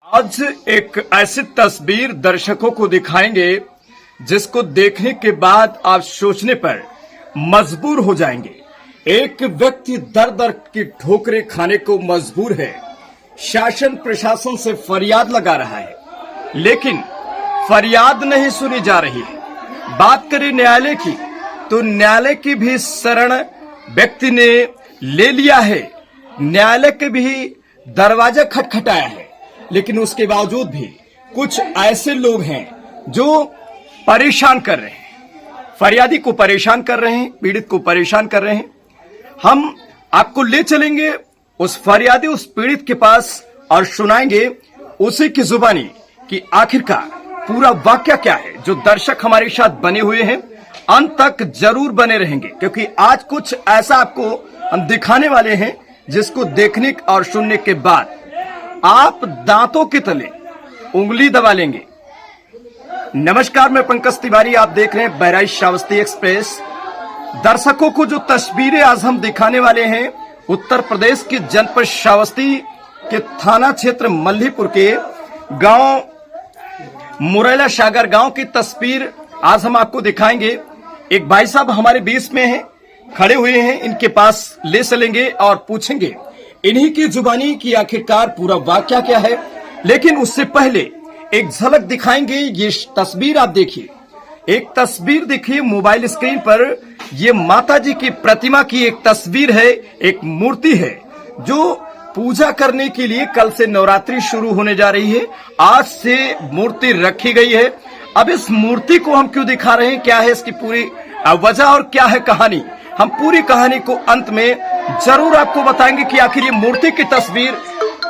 आज एक ऐसी तस्वीर दर्शकों को दिखाएंगे जिसको देखने के बाद आप सोचने पर मजबूर हो जाएंगे। एक व्यक्ति दर दर की ठोकरें खाने को मजबूर है, शासन प्रशासन से फरियाद लगा रहा है, लेकिन फरियाद नहीं सुनी जा रही है। बात करें न्यायालय की, तो न्यायालय की भी शरण व्यक्ति ने ले लिया है, न्यायालय के भी दरवाजा खटखटाया है, लेकिन उसके बावजूद भी कुछ ऐसे लोग हैं जो परेशान कर रहे हैं, फरियादी को परेशान कर रहे हैं, पीड़ित को परेशान कर रहे हैं। हम आपको ले चलेंगे उस फरियादी, उस पीड़ित के पास और सुनाएंगे उसी की जुबानी कि आखिरकार पूरा वाकया क्या है। जो दर्शक हमारे साथ बने हुए हैं अंत तक जरूर बने रहेंगे, क्योंकि आज कुछ ऐसा आपको हम दिखाने वाले हैं जिसको देखने और सुनने के बाद आप दांतों के तले उंगली दबा लेंगे। नमस्कार, मैं पंकज तिवारी, आप देख रहे हैं बहराइच श्रावस्ती एक्सप्रेस। दर्शकों को जो तस्वीरें आज हम दिखाने वाले हैं उत्तर प्रदेश के जनपद श्रावस्ती के थाना क्षेत्र मल्लीपुर के गांव मुरैला सागर गांव की तस्वीर आज हम आपको दिखाएंगे। एक भाई साहब हमारे बीच में हैं, खड़े हुए हैं, इनके पास ले चलेंगे और पूछेंगे इन्हीं की जुबानी की आखिरकार पूरा वाकया क्या है। लेकिन उससे पहले एक झलक दिखाएंगे। ये तस्वीर आप देखिए, एक तस्वीर देखिए मोबाइल स्क्रीन पर। ये माता जी की प्रतिमा की एक तस्वीर है, एक मूर्ति है जो पूजा करने के लिए कल से नवरात्रि शुरू होने जा रही है। आज से मूर्ति रखी गई है। अब इस मूर्ति को हम क्यों दिखा रहे हैं, क्या है इसकी पूरी वजह और क्या है कहानी, हम पूरी कहानी को अंत में जरूर आपको बताएंगे कि आखिर ये मूर्ति की तस्वीर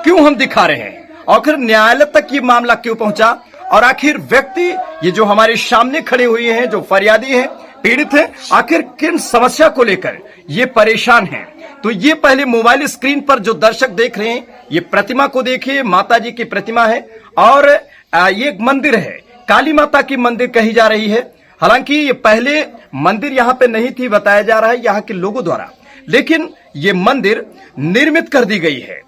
क्यों हम दिखा रहे हैं, आखिर न्यायालय तक ये मामला क्यों पहुंचा, और आखिर व्यक्ति ये जो हमारे सामने खड़े हुए हैं, जो फरियादी हैं, पीड़ित हैं, आखिर किन समस्या को लेकर ये परेशान हैं। तो ये पहले मोबाइल स्क्रीन पर जो दर्शक देख रहे हैं, ये प्रतिमा को देखिए, माता जी की प्रतिमा है और ये एक मंदिर है, काली माता की मंदिर कही जा रही है। हालांकि ये पहले मंदिर यहाँ पे नहीं थी, बताया जा रहा है यहाँ के लोगों द्वारा, लेकिन ये मंदिर निर्मित कर दी गई है।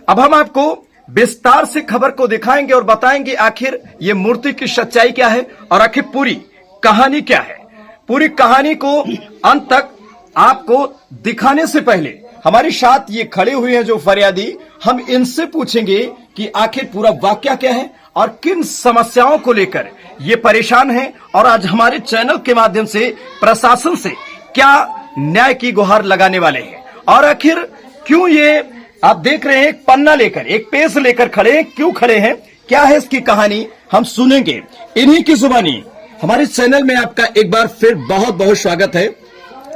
अब हम आपको विस्तार से खबर को दिखाएंगे और बताएंगे आखिर ये मूर्ति की सच्चाई क्या है और आखिर पूरी कहानी क्या है। पूरी कहानी को अंत तक आपको दिखाने से पहले हमारे साथ ये खड़े हुए हैं जो फरियादी, हम इनसे पूछेंगे कि आखिर पूरा वाकया क्या है और किन समस्याओं को लेकर ये परेशान हैं, और आज हमारे चैनल के माध्यम से प्रशासन से क्या न्याय की गुहार लगाने वाले हैं, और आखिर क्यों ये आप देख रहे हैं एक पन्ना लेकर, एक पेज लेकर खड़े हैं, क्यों खड़े हैं, क्या है इसकी कहानी, हम सुनेंगे इन्हीं की जुबानी। हमारे चैनल में आपका एक बार फिर बहुत बहुत स्वागत है।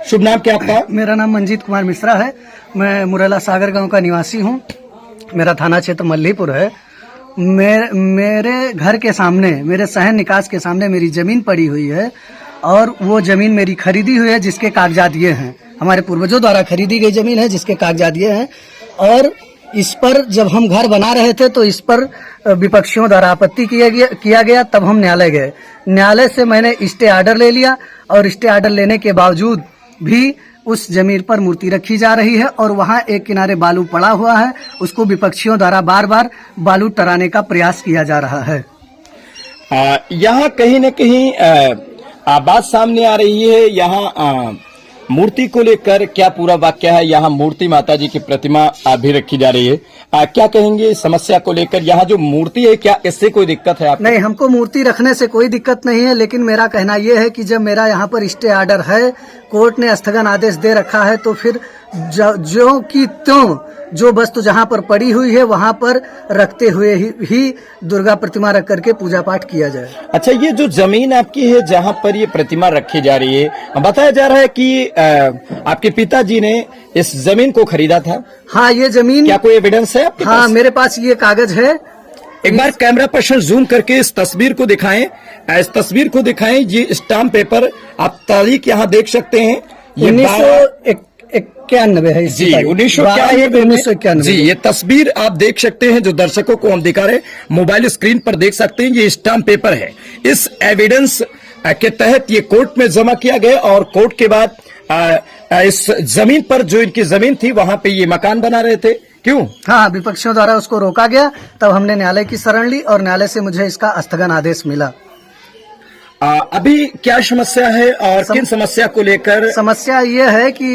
शुभ नाम क्या आपका? मेरा नाम मंजीत कुमार मिश्रा है। मैं मुरैला सागर गांव का निवासी हूं। मेरा थाना क्षेत्र मल्लीपुर है। मेरे घर के सामने, मेरे शहर निकास के सामने मेरी जमीन पड़ी हुई है, और वो जमीन मेरी खरीदी हुई है, जिसके कागजात ये हैं। हमारे पूर्वजों द्वारा खरीदी गई जमीन है जिसके कागजात ये हैं, और इस पर जब हम घर बना रहे थे तो इस पर विपक्षियों द्वारा आपत्ति किया गया। तब हम न्यायालय गए। न्यायालय से मैंने स्टे आर्डर ले लिया, और स्टे आर्डर लेने के बावजूद भी उस जमीन पर मूर्ति रखी जा रही है, और वहां एक किनारे बालू पड़ा हुआ है, उसको विपक्षियों द्वारा बार बार बालू टराने का प्रयास किया जा रहा है। यहाँ कहीं न कहीं बात सामने आ रही है, यहाँ मूर्ति को लेकर क्या पूरा वाकया है। यहाँ मूर्ति माता जी की प्रतिमा भी रखी जा रही है, क्या कहेंगे समस्या को लेकर? यहाँ जो मूर्ति है, क्या इससे कोई दिक्कत है आपको? नहीं, हमको मूर्ति रखने से कोई दिक्कत नहीं है, लेकिन मेरा कहना यह है कि जब मेरा यहाँ पर स्टे आर्डर है, कोर्ट ने स्थगन आदेश दे रखा है, तो फिर जो की त्यों जो वस्तु जहाँ पर पड़ी हुई है वहाँ पर रखते हुए ही दुर्गा प्रतिमा रख करके पूजा पाठ किया जाए। अच्छा, ये जो जमीन आपकी है जहाँ पर ये प्रतिमा रखी जा रही है, बताया जा रहा है कि आपके पिताजी ने इस जमीन को खरीदा था। हाँ, ये जमीन, क्या कोई एविडेंस है आपके पास? हाँ, मेरे पास ये कागज है। एक बार कैमरा पर्सन जूम करके इस तस्वीर को दिखाएं, इस तस्वीर को दिखाएं। ये स्टाम्प पेपर, आप तारीख यहाँ देख सकते हैं, 1991 है जी, 1991 जी। ये तस्वीर आप देख सकते हैं, जो दर्शकों को हम दिखा रहे हैं मोबाइल स्क्रीन पर देख सकते हैं, ये स्टाम्प पेपर है। इस एविडेंस के तहत ये कोर्ट में जमा किया गया, और कोर्ट के बाद इस जमीन पर, जो इनकी जमीन थी, वहां पे ये मकान बना रहे थे, क्यों? हाँ, विपक्षियों द्वारा उसको रोका गया, तब हमने न्यायालय की शरण ली और न्यायालय से मुझे इसका स्थगन आदेश मिला। अभी क्या समस्या है और किन समस्या को लेकर? समस्या ये है कि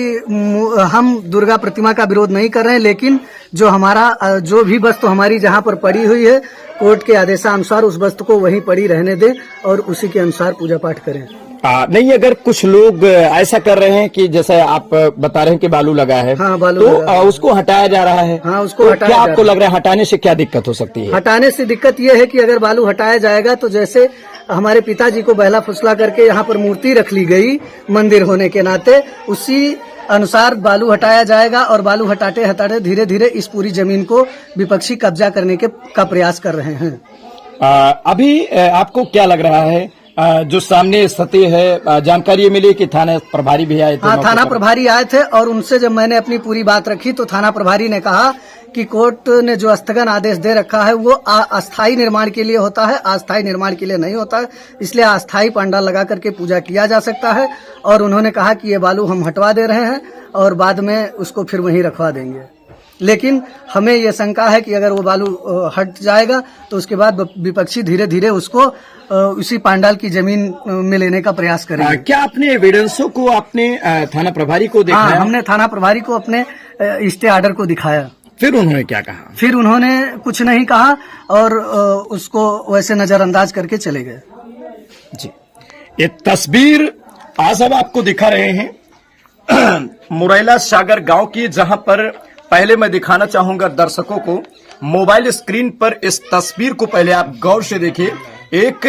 हम दुर्गा प्रतिमा का विरोध नहीं कर रहे हैं, लेकिन जो हमारा जो भी वस्तु हमारी जहाँ पर पड़ी हुई है, कोर्ट के आदेशानुसार उस वस्तु को वहीं पड़ी रहने दें और उसी के अनुसार पूजा पाठ करें। नहीं, अगर कुछ लोग ऐसा कर रहे हैं कि जैसे आप बता रहे हैं कि बालू लगा है, हाँ, बालू तो लगा है। उसको हटाया जा रहा है। हाँ, उसको तो हटाया क्या जा आपको रहा है। लग रहा है हटाने से क्या दिक्कत हो सकती है? हटाने से दिक्कत ये है कि अगर बालू हटाया जाएगा तो जैसे हमारे पिताजी को बहला फुसला करके यहाँ पर मूर्ति रख ली गई मंदिर होने के नाते, उसी अनुसार बालू हटाया जाएगा और बालू हटाते हटाते धीरे धीरे इस पूरी जमीन को विपक्षी कब्जा करने का प्रयास कर रहे हैं। अभी आपको क्या लग रहा है जो सामने स्थिति है? जानकारी मिली कि थाना प्रभारी भी आए थे? हाँ, थाना प्रभारी आए थे और उनसे जब मैंने अपनी पूरी बात रखी तो थाना प्रभारी ने कहा कि कोर्ट ने जो स्थगन आदेश दे रखा है वो अस्थायी निर्माण के लिए होता है, अस्थायी निर्माण के लिए नहीं होता है, इसलिए अस्थायी पंडाल लगा करके पूजा किया जा सकता है। और उन्होंने कहा कि ये बालू हम हटवा दे रहे हैं और बाद में उसको फिर वहीं रखवा देंगे, लेकिन हमें ये शंका है कि अगर वो बालू हट जाएगा तो उसके बाद विपक्षी धीरे धीरे उसको उसी पांडाल की जमीन में लेने का प्रयास करेंगे। क्या अपने एविडेंसों को आपने थाना प्रभारी को दिखाया? हाँ, हमने थाना प्रभारी को अपने स्टे ऑर्डर को दिखाया। फिर उन्होंने क्या कहा? फिर उन्होंने कुछ नहीं कहा और उसको वैसे नजरअंदाज करके चले गए। जी, ये तस्वीर आज हम आपको दिखा रहे हैं मुरैला सागर गांव की, जहां पर पहले मैं दिखाना चाहूंगा दर्शकों को मोबाइल स्क्रीन पर इस तस्वीर को पहले आप गौर से देखिए। एक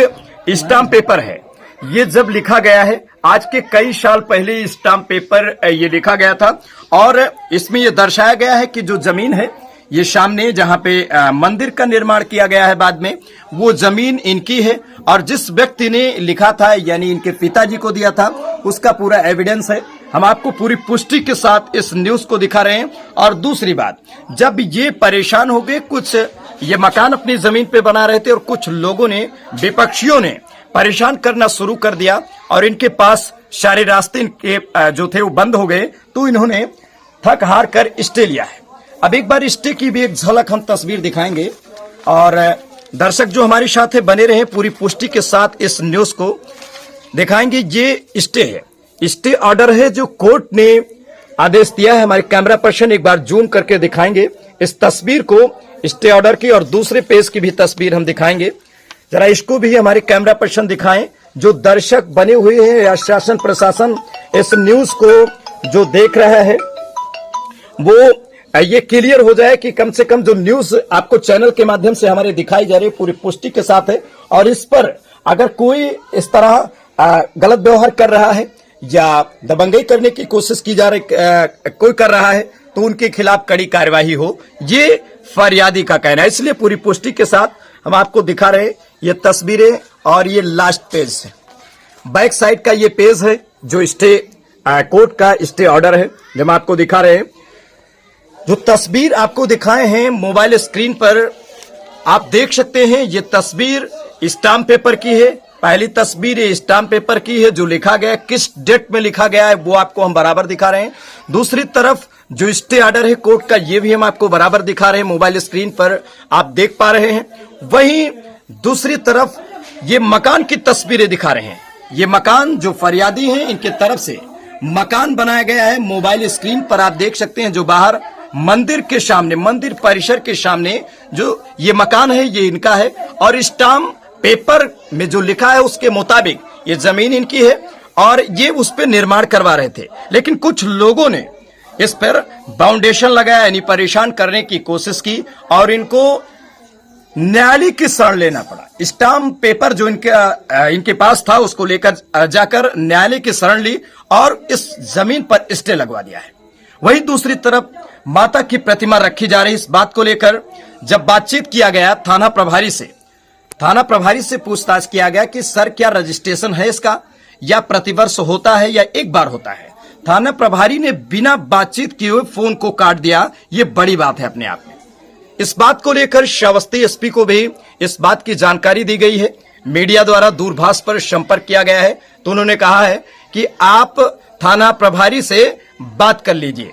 स्टाम्प पेपर है, ये जब लिखा गया है आज के कई साल पहले स्टाम्प पेपर ये लिखा गया था और इसमें ये दर्शाया गया है कि जो जमीन है ये सामने जहां पे मंदिर का निर्माण किया गया है बाद में, वो जमीन इनकी है और जिस व्यक्ति ने लिखा था यानी इनके पिताजी को दिया था उसका पूरा एविडेंस है। हम आपको पूरी पुष्टि के साथ इस न्यूज को दिखा रहे हैं। और दूसरी बात, जब ये परेशान हो गए, कुछ ये मकान अपनी जमीन पे बना रहे थे और कुछ लोगों ने, विपक्षियों ने परेशान करना शुरू कर दिया और इनके पास सारे रास्ते इनके जो थे वो बंद हो गए, तो इन्होंने थक हार कर स्टे लिया है। अब एक बार स्टे की भी एक झलक हम तस्वीर दिखाएंगे और दर्शक जो हमारे साथ है बने रहे, पूरी पुष्टि के साथ इस न्यूज को दिखाएंगे। ये स्टे है, स्टे ऑर्डर है जो कोर्ट ने आदेश दिया है। हमारे कैमरा पर्सन एक बार जूम करके दिखाएंगे इस तस्वीर को, स्टे ऑर्डर की, और दूसरे पेज की भी तस्वीर हम दिखाएंगे। जरा इसको भी हमारे कैमरा पर्सन दिखाएं। जो दर्शक बने हुए हैं या शासन प्रशासन इस न्यूज को जो देख रहा है वो ये क्लियर हो जाए कि कम से कम जो न्यूज आपको चैनल के माध्यम से हमारे दिखाई जा रही है पूरी पुष्टि के साथ है, और इस पर अगर कोई इस तरह गलत व्यवहार कर रहा है या दबंगई करने की कोशिश की जा रही कोई कर रहा है तो उनके खिलाफ कड़ी कार्यवाही हो, ये फरियादी का कहना है। इसलिए पूरी पुष्टि के साथ हम आपको दिखा रहे हैं ये तस्वीरें और ये लास्ट पेज है, बैक साइड का ये पेज है जो स्टे कोर्ट का स्टे ऑर्डर है जो हम आपको दिखा रहे हैं। जो तस्वीर आपको दिखाए हैं मोबाइल स्क्रीन पर आप देख सकते हैं, ये तस्वीर स्टाम्प पेपर की है। पहली तस्वीर ये स्टाम्प पेपर की है, जो लिखा गया है, किस डेट में लिखा गया है वो आपको हम बराबर दिखा रहे हैं। दूसरी तरफ जो स्टे ऑर्डर है कोर्ट का, ये भी हम आपको बराबर दिखा रहे हैं, मोबाइल स्क्रीन पर आप देख पा रहे हैं। वहीं दूसरी तरफ ये मकान की तस्वीरें दिखा रहे हैं। ये मकान जो फरियादी हैं इनके तरफ से मकान बनाया गया है, मोबाइल स्क्रीन पर आप देख सकते हैं। जो बाहर मंदिर के सामने, मंदिर परिसर के सामने जो ये मकान है ये इनका है, और स्टाम्प पेपर में जो लिखा है उसके मुताबिक ये जमीन इनकी है और ये उस पर निर्माण करवा रहे थे। लेकिन कुछ लोगों ने इस पर फाउंडेशन लगाया, यानी परेशान करने की कोशिश की और इनको न्यायालय की शरण लेना पड़ा। स्टाम्प पेपर जो इनके पास था उसको लेकर जाकर न्यायालय की शरण ली और इस जमीन पर स्टे लगवा दिया है। वहीं दूसरी तरफ माता की प्रतिमा रखी जा रही, इस बात को लेकर जब बातचीत किया गया थाना प्रभारी से पूछताछ किया गया कि सर क्या रजिस्ट्रेशन है इसका, या प्रतिवर्ष होता है या एक बार होता है। थाना प्रभारी ने बिना बातचीत किए हुए फोन को काट दिया। ये बड़ी बात है अपने आप में। इस बात को लेकर श्रावस्ती एसपी को भी इस बात की जानकारी दी गई है। मीडिया द्वारा दूरभाष पर संपर्क किया गया है तो उन्होंने कहा है कि आप थाना प्रभारी से बात कर लीजिए।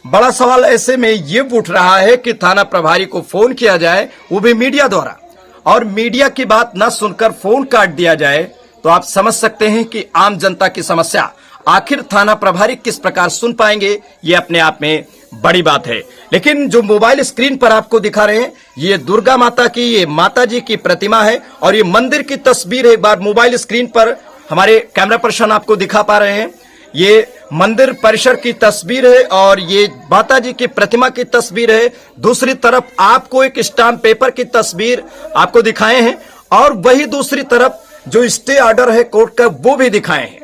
बड़ा सवाल ऐसे में ये उठ रहा है कि थाना प्रभारी को फोन किया जाए, वो भी मीडिया द्वारा, और मीडिया की बात न सुनकर फोन काट दिया जाए, तो आप समझ सकते हैं कि आम जनता की समस्या आखिर थाना प्रभारी किस प्रकार सुन पाएंगे। ये अपने आप में बड़ी बात है। लेकिन जो मोबाइल स्क्रीन पर आपको दिखा रहे हैं, ये दुर्गा माता की, ये माता जी की प्रतिमा है और ये मंदिर की तस्वीर है। एक बार मोबाइल स्क्रीन पर हमारे कैमरा पर्सन आपको दिखा पा रहे हैं, ये मंदिर परिसर की तस्वीर है और ये माता जी की प्रतिमा की तस्वीर है। दूसरी तरफ आपको एक स्टाम्प पेपर की तस्वीर आपको दिखाए हैं और वही दूसरी तरफ जो स्टे ऑर्डर है कोर्ट का, वो भी दिखाए हैं।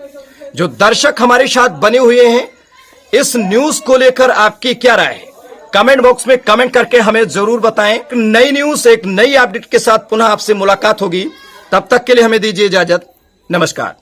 जो दर्शक हमारे साथ बने हुए हैं, इस न्यूज को लेकर आपकी क्या राय है? कमेंट बॉक्स में कमेंट करके हमें जरूर बताएं। नई न्यूज, एक नई अपडेट के साथ पुनः आपसे मुलाकात होगी। तब तक के लिए हमें दीजिए इजाजत। नमस्कार।